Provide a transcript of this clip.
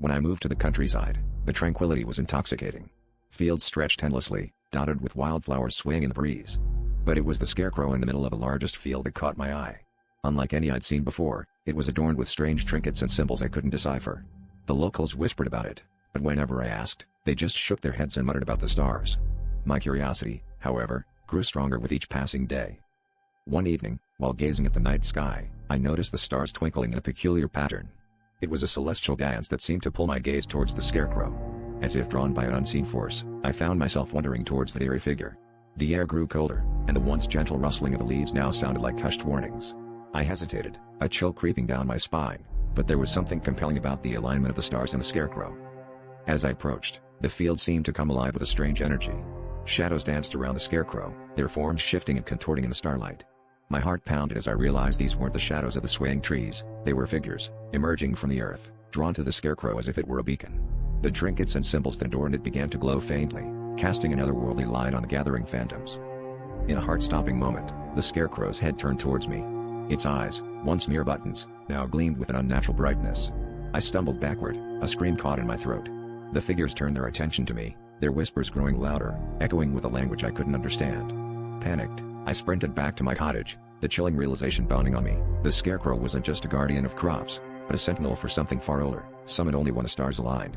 When I moved to the countryside, the tranquility was intoxicating. Fields stretched endlessly, dotted with wildflowers swaying in the breeze. But it was the Scarecrow in the middle of the largest field that caught my eye. Unlike any I'd seen before, it was adorned with strange trinkets and symbols I couldn't decipher. The locals whispered about it, but whenever I asked, they just shook their heads and muttered about the stars. My curiosity, however, grew stronger with each passing day. One evening, while gazing at the night sky, I noticed the stars twinkling in a peculiar pattern. It was a celestial dance that seemed to pull my gaze towards the Scarecrow. As if drawn by an unseen force, I found myself wandering towards the eerie figure. The air grew colder, and the once gentle rustling of the leaves now sounded like hushed warnings. I hesitated, a chill creeping down my spine, but there was something compelling about the alignment of the stars and the Scarecrow. As I approached, the field seemed to come alive with a strange energy. Shadows danced around the Scarecrow, their forms shifting and contorting in the starlight. My heart pounded as I realized these weren't the shadows of the swaying trees, they were figures, emerging from the earth, drawn to the Scarecrow as if it were a beacon. The trinkets and symbols that adorned it began to glow faintly, casting an otherworldly light on the gathering phantoms. In a heart-stopping moment, the Scarecrow's head turned towards me. Its eyes, once mere buttons, now gleamed with an unnatural brightness. I stumbled backward, a scream caught in my throat. The figures turned their attention to me, their whispers growing louder, echoing with a language I couldn't understand. Panicked, I sprinted back to my cottage, the chilling realization dawning on me. The Scarecrow wasn't just a guardian of crops, but a sentinel for something far older, summoned only when the stars aligned.